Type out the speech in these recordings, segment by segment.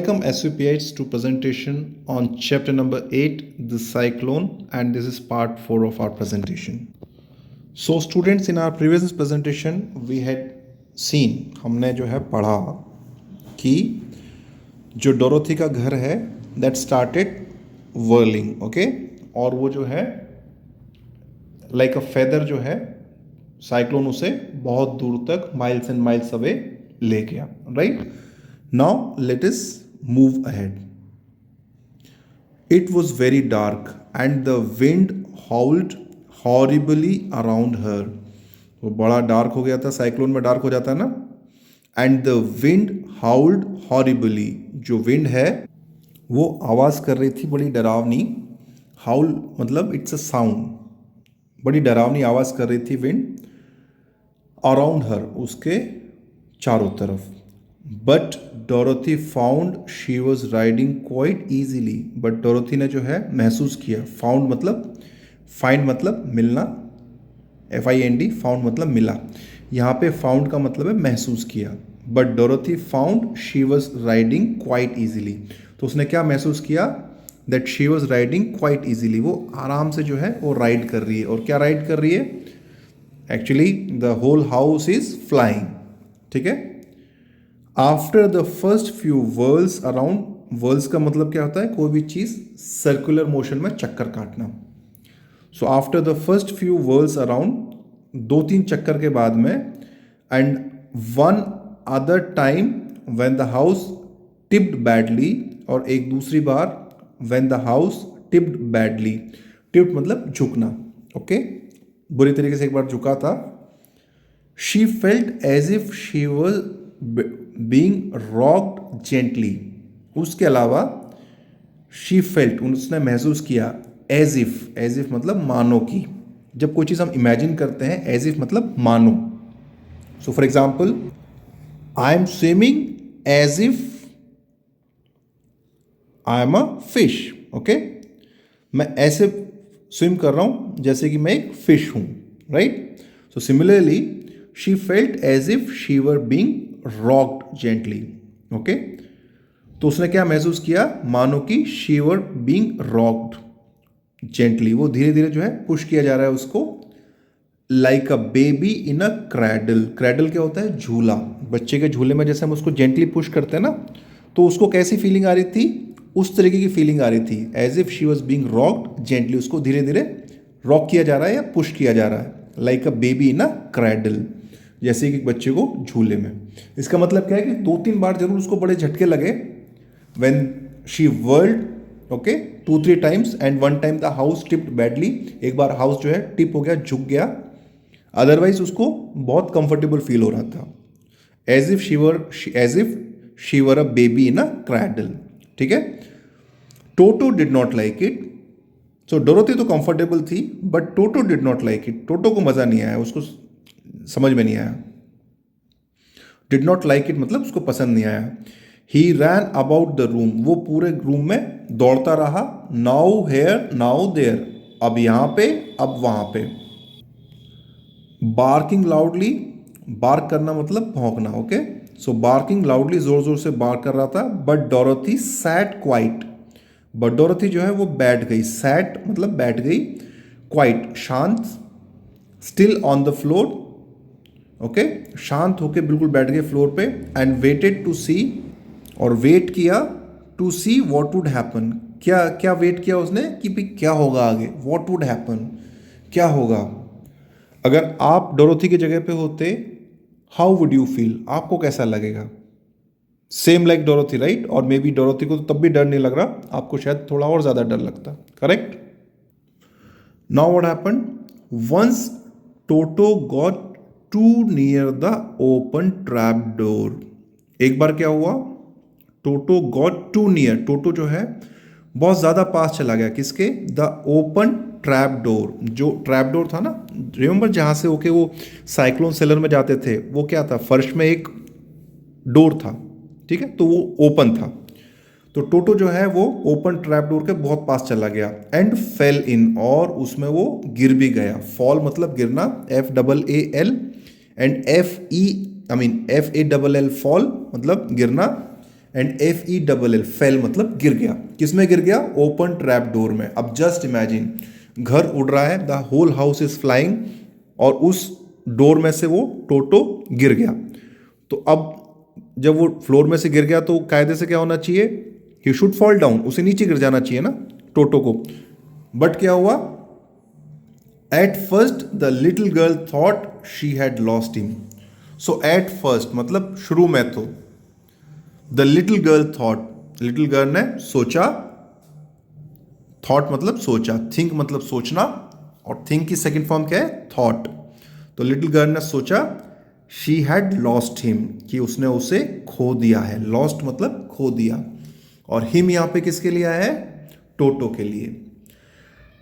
Welcome SVPites to presentation on chapter number 8, the cyclone, and this is part 4 of our presentation. So students, in our previous presentation we had seen, हमने जो है पढ़ा कि जो Dorothy का घर है that started whirling, okay, और वो जो है like a feather जो है साइक्लोन उसे बहुत दूर तक माइल्स एंड माइल्स अवे ले गया, right. Now let us move ahead. It was very dark and the wind howled horribly around her. वो बड़ा डार्क हो गया था, साइक्लोन में डार्क हो जाता है ना. And the wind howled horribly. जो विंड है वो आवाज़ कर रही थी बड़ी डरावनी. हाउल मतलब इट्स अ साउंड, बड़ी डरावनी आवाज़ कर रही थी विंड. अराउंड हर, उसके चारों तरफ. But Dorothy found she was riding quite easily. But Dorothy ने जो है महसूस किया. फाउंड मतलब, फाइंड मतलब मिलना, FIND, फाउंड मतलब मिला. यहाँ पे फाउंड का मतलब है महसूस किया. But Dorothy found she was riding quite easily. तो उसने क्या महसूस किया? That she was riding quite easily. वो आराम से जो है वो राइड कर रही है. और क्या राइड कर रही है? Actually the whole house is flying. ठीक है. After the first few whirls around, whirls का मतलब क्या होता है? कोई भी चीज़ सर्कुलर मोशन में चक्कर काटना. So after the first few whirls around, 2-3 चक्कर के बाद में, and one other time when the house tipped badly, और एक दूसरी बार when the house tipped badly. Tipped मतलब झुकना, ओके, बुरी तरीके से एक बार झुका था. She felt as if she was being rocked gently. उसके अलावा शी फेल्ट, उसने महसूस किया, एज इफ. एज इफ मतलब मानो की. जब कोई चीज़ हम इमेजिन करते हैं, एज इफ मतलब मानो. So for example, I am swimming as if I am a fish. Okay, मैं ऐसे स्विम कर रहा हूं जैसे कि मैं एक फिश हूं, right. So similarly she felt as if she were being rocked gently. Okay, तो उसने क्या महसूस किया? मानो कि she were being rocked gently. वो धीरे धीरे जो है पुश किया जा रहा है उसको. Like a baby in a cradle. Cradle क्या होता है? झूला. बच्चे के झूले में जैसे हम उसको जेंटली पुश करते हैं ना, तो उसको कैसी फीलिंग आ रही थी? उस तरीके की फीलिंग आ रही थी. As if she was being rocked gently. उसको धीरे धीरे रॉक किया जा रहा है या पुश किया जा रहा है. Like a baby in a cradle, जैसे कि बच्चे को झूले में. इसका मतलब क्या है कि 2-3 बार जरूर उसको बड़े झटके लगे. When she world, okay, 2-3 times, and 1 time the house tipped badly. एक बार हाउस जो है टिप हो गया, झुक गया. अदरवाइज उसको बहुत कंफर्टेबल फील हो रहा था. As if she were a baby in a cradle. ठीक है. Toto did not like it. So Dorothy तो कंफर्टेबल थी, but Toto did not like it. Toto को मजा नहीं आया, उसको समझ में नहीं आया. डिड नॉट लाइक इट मतलब उसको पसंद नहीं आया. He ran about the room. वो पूरे रूम में दौड़ता रहा. Now here now there. अब यहां पे, अब वहां पे. Barking loudly. बार्क करना मतलब भौंकना. ओके, सो बार्किंग लाउडली, जोर जोर से बार्क कर रहा था. But Dorothy sat quite. But Dorothy जो है वो बैठ गई. सैट मतलब बैठ गई. क्वाइट शांत. Still on the floor. Okay, शांत होके बिल्कुल बैठ गए फ्लोर पे. एंड वेटेड टू सी, और वेट किया. To see what would happen. क्या क्या वेट किया उसने? कि भाई क्या होगा आगे. व्हाट वुड हैपन, क्या होगा. अगर आप डोरोथी की जगह पे होते, हाउ वुड यू फील? आपको कैसा लगेगा? Same like Dorothy, right. और मे बी डोरोथी को तो तब भी डर नहीं लग रहा, आपको शायद थोड़ा और ज्यादा डर लगता. Correct. Now what happened? Once Toto got to near the open trap door. एक बार क्या हुआ? Toto got to near. Toto जो है बहुत ज्यादा पास चला गया. किसके? The open trap door. जो ट्रैप डोर था ना, रिमेंबर, जहां से होके वो साइक्लोन सेलर में जाते थे, वो क्या था? फर्श में एक डोर था. ठीक है, तो वो ओपन था. तो टोटो जो है वो ओपन ट्रैप डोर के बहुत पास चला गया. एंड फेल इन, और उसमें वो गिर भी गया. फॉल मतलब गिरना, FAAL, एंड FALL फॉल मतलब गिरना. एंड FELL फेल मतलब गिर गया। किस में गिर गया? ओपन ट्रैप डोर में। अब जस्ट इमेजिन, घर उड़ रहा है, the whole house is flying, और उस डोर में से वो टोटो गिर गया। तो अब जब वो फ्लोर में से गिर गया तो कायदे से क्या होना चाहिए? ही शुड फॉल डाउन, उसे नीचे गिर जाना चाहिए ना टोटो को। बट क्या हुआ? At first the little girl thought she had lost him. So eight first मतलब शुरू में तो, the little girl thought, little girl ने सोचा, थॉट मतलब सोचा, थिंक मतलब सोचना, और थिंक की सेकंड फॉर्म क्या है? थॉट। तो लिटिल गर्ल ने सोचा, शी हैड लॉस्ट हिम, कि उसने उसे खो दिया है। लॉस्ट मतलब खो दिया, और हिम यहां पे किसके लिए आया है? टोटो के लिए।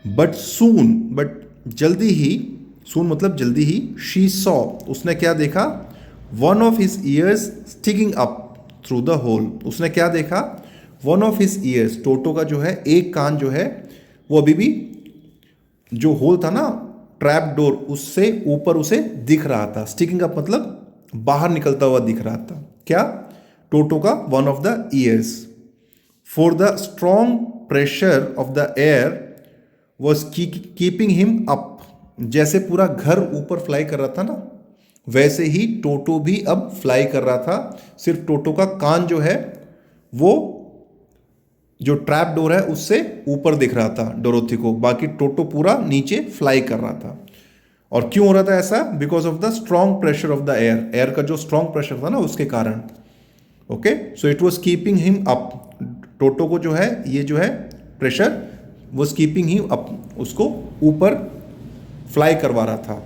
बट सून, बट जल्दी ही, सून मतलब जल्दी ही, शी सॉ, उसने क्या देखा? One of his ears sticking up through the hole. उसने क्या देखा? One of his ears, Toto का जो है एक कान जो है वो अभी भी जो होल था ना ट्रैप डोर, उससे ऊपर उसे दिख रहा था। स्टिकिंग अप मतलब बाहर निकलता हुआ दिख रहा था। क्या? टोटो का one of the years. For the strong pressure of the air was keeping him up. जैसे पूरा घर ऊपर फ्लाई कर रहा था ना, वैसे ही टोटो भी अब फ्लाई कर रहा था। सिर्फ टोटो का कान जो है वो जो ट्रैप डोर है उससे ऊपर दिख रहा था डोरोथी को, बाकी टोटो पूरा नीचे फ्लाई कर रहा था। और क्यों हो रहा था ऐसा? Because of the strong pressure of the air, air का जो स्ट्रॉन्ग प्रेशर था ना उसके कारण। Okay, so it was keeping him up. Toto को जो है ये जो है pressure was keeping him up, उसको ऊपर फ्लाई करवा रहा था।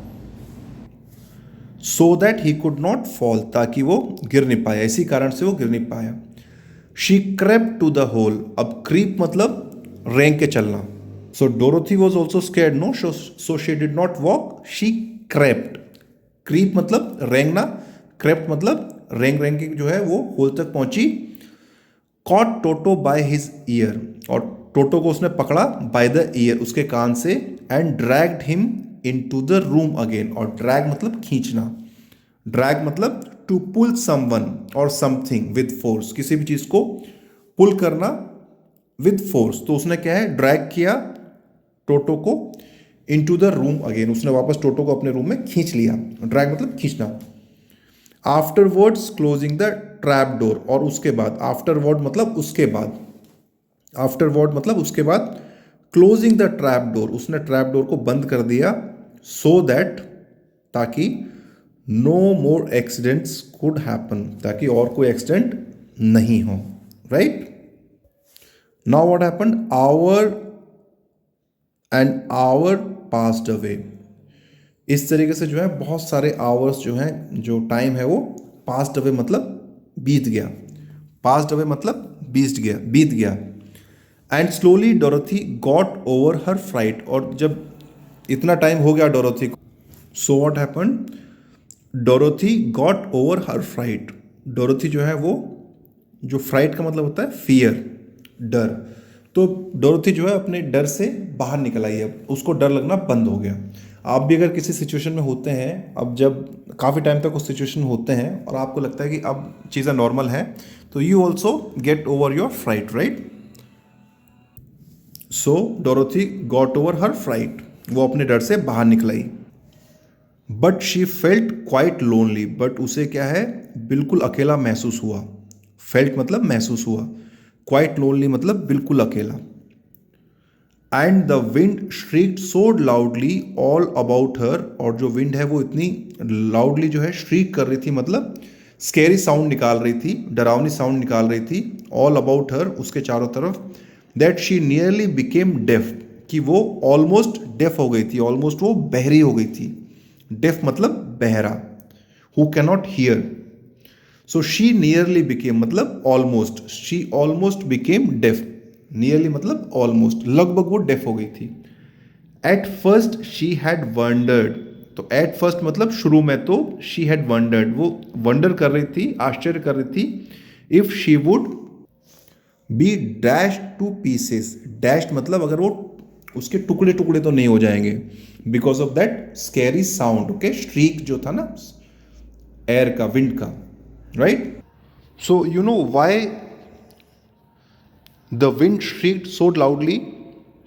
So that he could not fall, ताकि वो गिर नहीं पाया, इसी कारण से वो गिर नहीं पाया। She crept to the hole. अब क्रीप मतलब रेंग के चलना। So Dorothy was also scared, no, so she did not walk, she crept. Creep मतलब रेंगना, क्रेप्ट मतलब रेंग रेंग के जो है वो होल तक पहुंची। Caught Toto by his ear, और टोटो को उसने पकड़ा बाय द ईयर, उसके कान से, and dragged him into the room again. और ड्रैग मतलब खींचना, ड्रैग मतलब टू पुल समवन और समथिंग विद फोर्स, किसी भी चीज को पुल करना विद फोर्स। तो उसने क्या है? ड्रैग किया टोटो को इनटू द रूम अगेन, उसने वापस टोटो को अपने रूम में खींच लिया। ड्रैग मतलब खींचना। Afterwards closing the trap door, और उसके बाद, आफ्टरवर्ड मतलब उसके बाद, आफ्टरवर्ड मतलब उसके बाद, क्लोजिंग द ट्रैप डोर, उसने ट्रैप डोर को बंद कर दिया। सो दैट, ताकि, no more accidents could happen, ताकि और कोई एक्सीडेंट नहीं हो। Right now what happened? Hour and hour passed away. इस तरीके से जो है बहुत सारे आवर्स जो हैं, जो टाइम है वो पास्ड अवे मतलब बीत गया। पास्ड अवे मतलब बीत गया। And slowly Dorothy got over her fright, और जब इतना टाइम हो गया डोरोथी को, so what happened? Dorothy got over her fright. Dorothy जो है वो, जो फ्राइट का मतलब होता है फियर, डर, तो डोरोथी जो है अपने डर से बाहर निकल आई। अब उसको डर लगना बंद हो गया। आप भी अगर किसी सिचुएशन में होते हैं, अब जब काफ़ी टाइम तक उस सिचुएशन में होते हैं और आपको लगता है कि अब चीज़ें नॉर्मल हैं, तो you also get over your fright, right? So Dorothy got over her fright, वो अपने डर से बाहर निकल आई। But she felt quite lonely, but उसे क्या है? बिल्कुल अकेला महसूस हुआ। फेल्ट मतलब महसूस हुआ, क्वाइट लोनली मतलब बिल्कुल अकेला। And the wind shrieked so loudly all about her, और जो विंड है वो इतनी लाउडली जो है श्रीक कर रही थी, मतलब स्केरी साउंड निकाल रही थी, डरावनी साउंड निकाल रही थी, ऑल अबाउट हर, उसके चारों तरफ, that she nearly became deaf, कि वो ऑलमोस्ट डेफ हो गई थी, ऑलमोस्ट वो बहरी हो गई थी। डेफ मतलब बहरा, who cannot hear. So she nearly became मतलब almost, she almost became deaf. Nearly मतलब ऑलमोस्ट, लगभग वो डेफ हो गई थी। At first she had wondered, तो एट फर्स्ट मतलब शुरू में, तो शी हैड वंडर्ड, वो वंडर कर रही थी, आश्चर्य कर रही थी, if she would be dash to pieces. Dash मतलब अगर वो उसके टुकड़े टुकड़े तो नहीं हो जाएंगे, because of that scary sound. Okay, streak जो था ना एयर का, विंड का, right? So you know why the wind shrieked so loudly,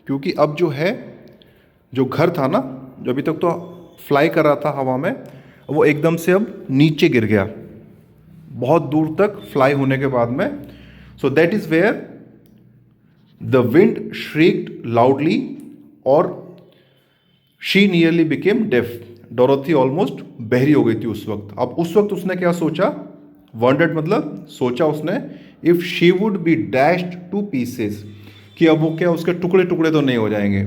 क्योंकि अब जो है, जो घर था ना, जो अभी तक तो फ्लाई कर रहा था हवा में, वो एकदम से अब नीचे गिर गया, बहुत दूर तक फ्लाई होने के बाद में. So that is where the wind shrieked loudly और she nearly became deaf. Dorothy almost बहरी हो गई थी उस वक्त. अब उस वक्त उसने क्या सोचा, वंडर्ड मतलब सोचा उसने, if she would B dashed two pieces, कि अब वो क्या उसके टुकड़े टुकड़े तो नहीं हो जाएंगे.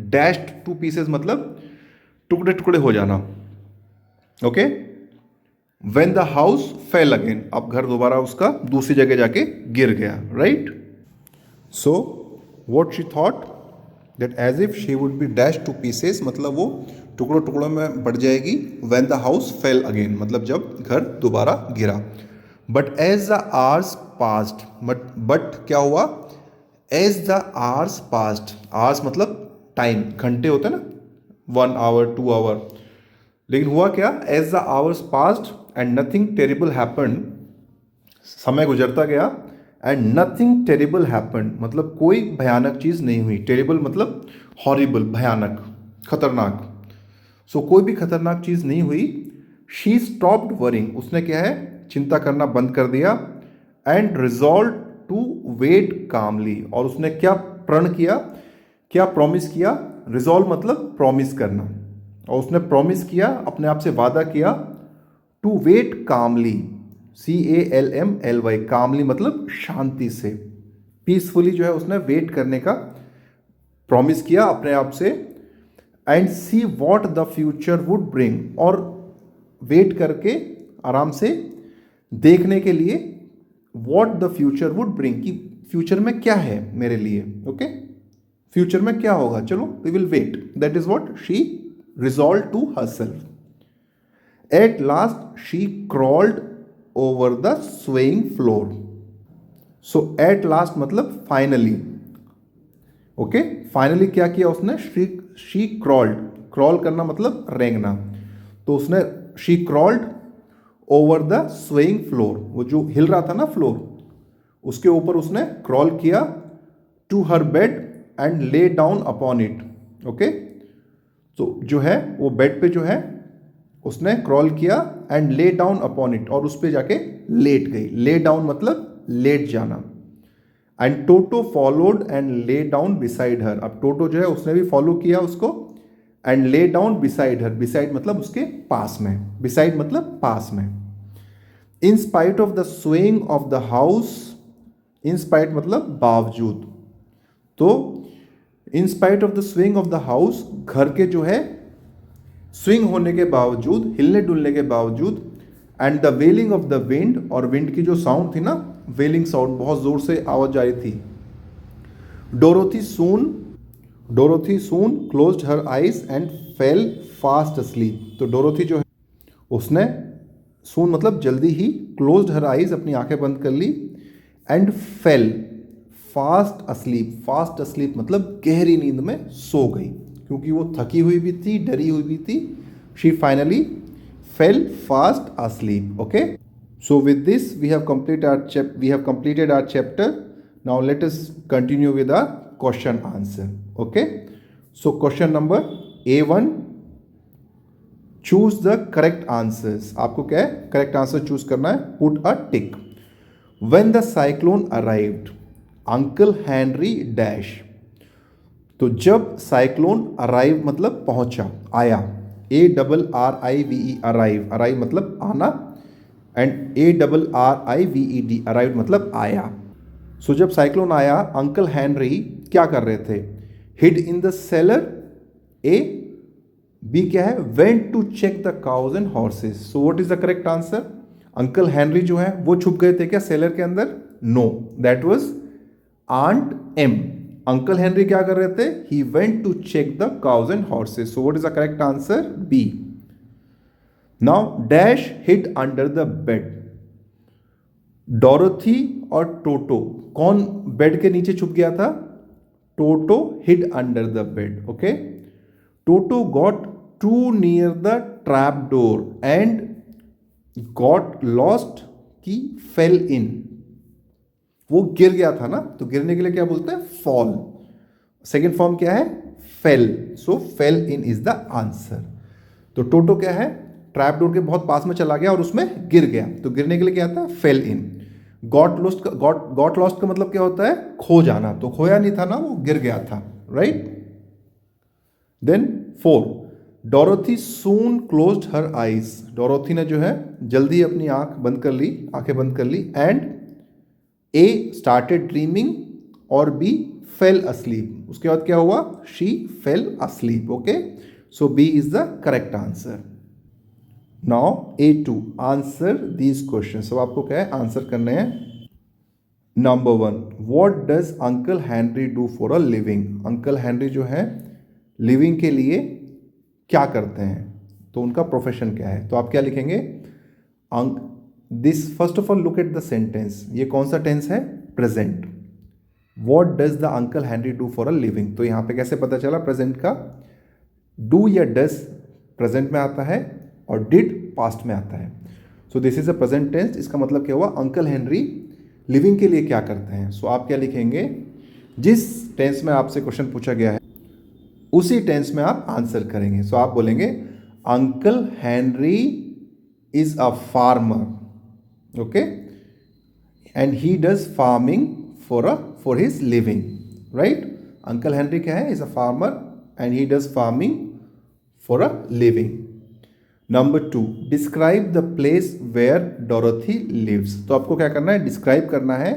डैश्ड टू पीसेस मतलब टुकड़े टुकड़े हो जाना. Okay. When the house fell again, अब घर दोबारा उसका दूसरी जगह जाके गिर गया. Right. So what she thought that as if she would be dash to pieces, मतलब वो टुकड़ों टुकड़ों में बढ़ जाएगी. When the house fell again मतलब जब घर दोबारा गिरा. But as the hours passed, but क्या हुआ, as the hours passed, hours मतलब टाइम, घंटे होते हैं ना, 1 आवर 2 आवर. लेकिन हुआ क्या, as the hours passed and nothing terrible happened, समय गुजरता गया एंड नथिंग टेरिबल हैपेंड मतलब कोई भयानक चीज़ नहीं हुई. टेरिबल मतलब हॉरिबल, भयानक, खतरनाक. सो कोई भी खतरनाक चीज़ नहीं हुई. शी स्टॉप्ड वरिंग, उसने क्या है, चिंता करना बंद कर दिया. एंड रिजॉल्व टू वेट कामली, और उसने क्या प्रण किया, क्या प्रॉमिस किया. रिजॉल्व मतलब प्रॉमिस करना, और उसने प्रॉमिस किया, अपने आप से वादा किया, टू वेट कामली, CALMLY, कामली मतलब शांति से, पीसफुली जो है उसने वेट करने का प्रॉमिस किया अपने आप से. And see what the future would bring, और वेट करके आराम से देखने के लिए, what the future would bring, कि फ्यूचर में क्या है मेरे लिए. ओके. फ्यूचर में क्या होगा, चलो we will wait. That is what she resolve to herself. At last she crawled over the swaying floor. So at last मतलब फाइनली. ओके. फाइनली क्या किया उसने, शी क्रॉल्ड, क्रॉल करना मतलब रेंगना. तो उसने she crawled over the swaying floor, वो जो हिल रहा था ना फ्लोर, उसके ऊपर उसने क्रॉल किया. To her bed and lay down upon it. Okay. तो जो है वो बेड पे जो है उसने क्रॉल किया and lay down upon it, और उस पे जाके लेट गई. ले डाउन मतलब लेट जाना. And Toto followed and lay down beside her. अब टोटो जो है उसने भी फॉलो किया उसको, and lay down beside her. Beside मतलब उसके पास में, बिसाइड मतलब पास में. In spite of the swaying of the house, in spite मतलब बावजूद. तो in spite of the swing of the house, घर के जो है स्विंग होने के बावजूद, हिलने डुलने के बावजूद. And the wailing of the wind, और विंड की जो साउंड थी ना, वेलिंग साउंड, बहुत जोर से आवाज जा रही थी. Dorothy soon closed her eyes and fell fast asleep. तो डोरोथी जो है उसने सून मतलब जल्दी ही, क्लोज्ड हर आइज अपनी आंखें बंद कर ली, and fell fast asleep. Fast asleep मतलब गहरी नींद में सो गई, क्योंकि वो थकी हुई भी थी, डरी हुई भी थी. She finally fail fast asleep. Okay. So with this we have completed our chapter. Now let us continue with our question answer. Okay. So question number A1, choose the correct answers. आपको क्या है, correct answer choose करना है. Put a tick. When the cyclone arrived, Uncle Henry dash. तो जब cyclone arrive मतलब पहुंचा, आया, ARRIVE, अराइव, अराइव मतलब आना, एंड ARRIVED, अराइव मतलब आया. सो जब साइक्लोन आया, अंकल हेनरी क्या कर रहे थे, hid in the cellar. B क्या है, went to check the cows and horses. So what is the correct answer. Uncle Henry जो है वो छुप गए थे क्या सेलर के अंदर. No, that was Aunt Em. Uncle Henry क्या कर रहे थे, he went to check the cows and horses. So what is the correct answer, B. Now dash hid under the bed. Dorothy और टोटो, कौन bed के नीचे छुप गया था, Toto hid under the bed. Okay. Toto got to near the trap door and got lost, की fell in. वो गिर गया था ना, तो गिरने के लिए क्या बोलते हैं? फॉल। सेकेंड फॉर्म क्या है? Fail. So fail in is the answer. तो टोटो क्या है? ट्रैप डोर के बहुत पास में चला गया और उसमें गिर गया, तो गिरने के लिए क्या आता है? फेल इन। गॉट लॉस्ट का मतलब क्या होता है? खो जाना, तो खोया नहीं था ना, वो गिर गया था, right. Then 4, Dorothy soon closed her eyes. Dorothy ने जो है जल्दी अपनी आंखें बंद कर ली, एंड ए स्टार्टेड ड्रीमिंग और बी फेल अस्लीप। उसके बाद क्या हुआ? She fell asleep. Okay, so B is the correct answer. Now A2, answer these question. सब आपको क्या है? आंसर करने हैं। Number 1, what does uncle Henry do for a living. Uncle Henry जो है लिविंग के लिए क्या करते हैं, तो उनका प्रोफेशन क्या है? तो आप क्या लिखेंगे? This first of all look at the sentence. ये कौन सा टेंस है? Present. What does the uncle Henry do for a living, तो यहाँ पे कैसे पता चला प्रेजेंट का? डू या डज प्रेजेंट में आता है और डिड पास्ट में आता है। So this is a present tense. इसका मतलब क्या हुआ? अंकल हेनरी लिविंग के लिए क्या करते हैं। सो आप क्या लिखेंगे? जिस टेंस में आपसे क्वेश्चन पूछा गया है उसी टेंस में आप आंसर करेंगे। सो आप बोलेंगे uncle Henry is a farmer, okay, and he does farming for his living, right. Uncle Henry क्या है? Is a farmer and he does farming for a living. Number 2, describe the place where Dorothy lives. तो आपको क्या करना है? Describe करना है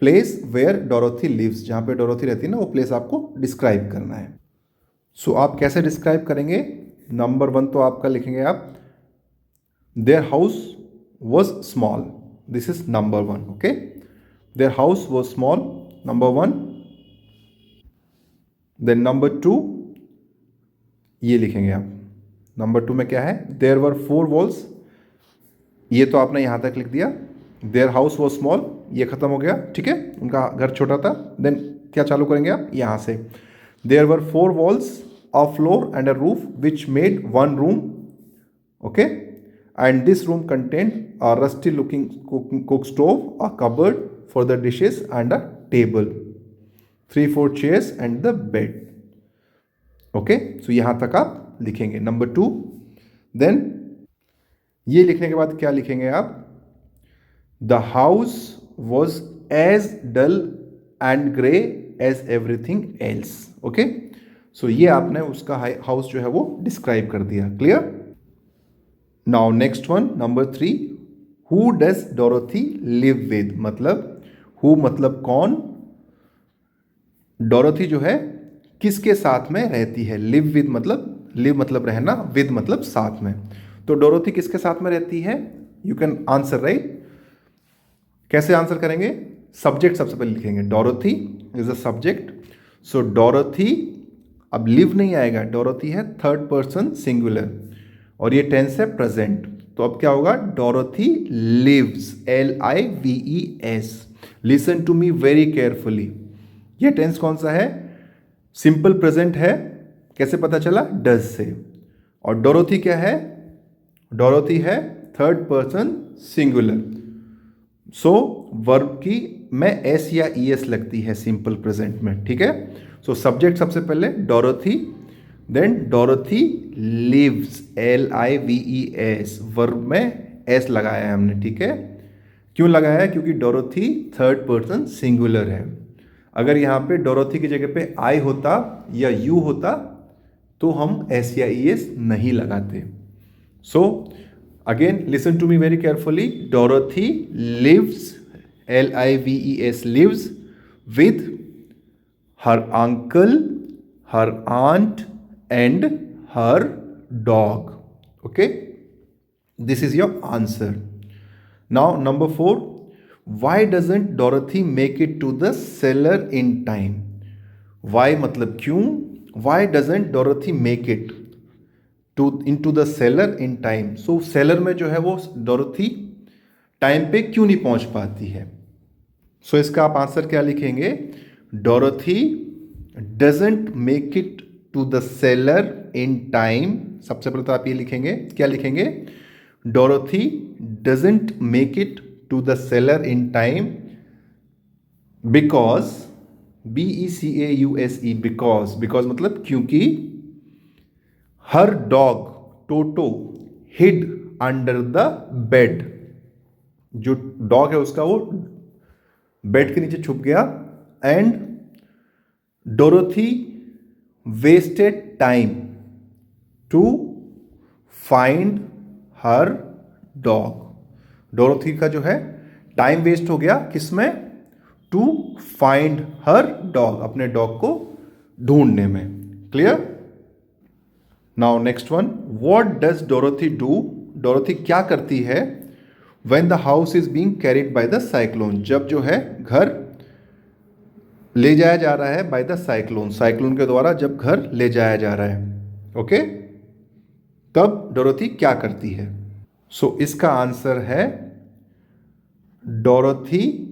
place where Dorothy lives. जहाँ पे डोरोथी रहती है ना, वो प्लेस आपको डिस्क्राइब करना है। सो आप कैसे डिस्क्राइब करेंगे? नंबर 1 तो आपका लिखेंगे आप, their house was small. This is number 1, okay. Their house was small, number 1। Then number 2 ये लिखेंगे आप। नंबर 2 में क्या है? There were 4 walls. ये तो आपने यहाँ तक लिख दिया। देयर हाउस वॉज स्मॉल, ये खत्म हो गया, ठीक है, उनका घर छोटा था। देन क्या चालू करेंगे आप? यहाँ से there were 4 walls, a floor and a roof which made 1 room, okay, and this room content a rusty looking cook stove, a cupboard for the dishes and a table, 3-4 chairs and the bed, okay. So यहाँ तक आप लिखेंगे number 2। Then ये लिखने के बाद क्या लिखेंगे आप? The house was as dull and grey as everything else, okay. So ये आपने उसका हाउस जो है वो डिस्क्राइब कर दिया। Clear? Now next one, number 3, who does Dorothy live with. मतलब हु मतलब कौन, डोरोथी जो है किसके साथ में रहती है। लिव मतलब रहना, विद मतलब साथ में। तो डोरोथी किसके साथ में रहती है? You can answer, right. कैसे आंसर करेंगे? सब्जेक्ट सबसे पहले लिखेंगे, Dorothy is a subject. So Dorothy, अब लिव नहीं आएगा, डोरोथी है थर्ड पर्सन सिंगुलर और ये टेंस है प्रेजेंट। तो अब क्या होगा? Dorothy lives, LIVES। Listen to me very carefully. ये टेंस कौन सा है? सिंपल प्रेजेंट है। कैसे पता चला? डज से। और डोरोथी क्या है? डोरोथी है थर्ड पर्सन सिंगुलर। सो वर्ब की में एस या ES लगती है सिंपल प्रेजेंट में, ठीक है। सो सब्जेक्ट सबसे पहले Dorothy, then Dorothy lives, LIVES। Verb में एस लगाया है हमने, ठीक है। क्यों लगाया है? क्योंकि डोरोथी थर्ड पर्सन सिंगुलर है। अगर यहाँ पे डोरोथी की जगह पे आई होता या यू होता तो हम एस या ES नहीं लगाते। So again listen to me very carefully. Dorothy lives, LIVES, lives with her uncle, her aunt and her dog, okay. This is your answer. Now number 4, why doesn't Dorothy make it to the cellar in time? Why मतलब क्यों? Why doesn't Dorothy make it into the cellar in time? So cellar में जो है वो Dorothy time पे क्यों नहीं पहुंच पाती है? सो इसका आप आंसर क्या लिखेंगे? Dorothy doesn't make it to the cellar in time. सबसे पहले तो आप ये लिखेंगे, क्या लिखेंगे? Dorothy doesn't make it to the cellar in time because, BECAUSE, because मतलब क्योंकि, her dog Toto hid under the bed, जो डॉग है उसका वो बेड के नीचे छुप गया, and Dorothy wasted time to find her dog. Dorothy का जो है टाइम वेस्ट हो गया किसमें, टू फाइंड हर डॉग, अपने डॉग को ढूंढने में। Clear? Now next one, what does Dorothy do, Dorothy क्या करती है, when the house is being carried by the cyclone, जब जो है घर ले जाया जा रहा है बाय द साइक्लोन, साइक्लोन के द्वारा जब घर ले जाया जा रहा है, ओके, तब डोरोथी क्या करती है? सो इसका आंसर है डोरोथी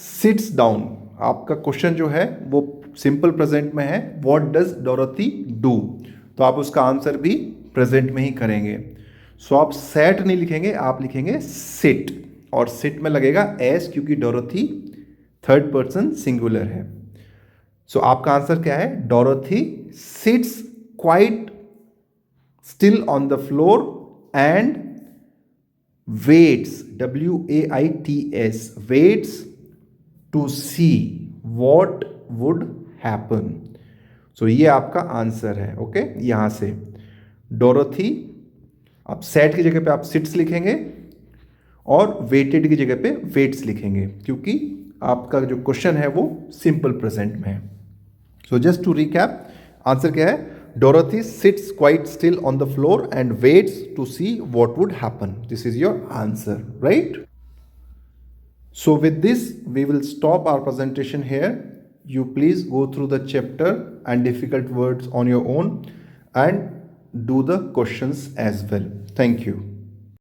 सिट्स डाउन। आपका क्वेश्चन जो है वो सिंपल प्रेजेंट में है, व्हाट डज डोरोथी डू, तो आप उसका आंसर भी प्रेजेंट में ही करेंगे। सो आप सैट नहीं लिखेंगे, आप लिखेंगे सिट, और सिट में लगेगा एस क्योंकि डोरोथी थर्ड पर्सन सिंगुलर है। सो आपका आंसर क्या है, Dorothy sits quite still on the floor and waits, WAITS, waits to see what would happen. So ये आपका आंसर है, ओके। यहां से डोरोथी, आप सेट की जगह पे आप सिट्स लिखेंगे और वेटेड की जगह पे वेट्स लिखेंगे, क्योंकि आपका जो क्वेश्चन है वो सिंपल प्रेजेंट में है। So just to recap, answer क्या है, Dorothy sits quite still on the floor and waits to see what would happen. This is your answer, right? So with this, we will stop our presentation here. You please go through the chapter and difficult words on your own and do the questions as well. Thank you.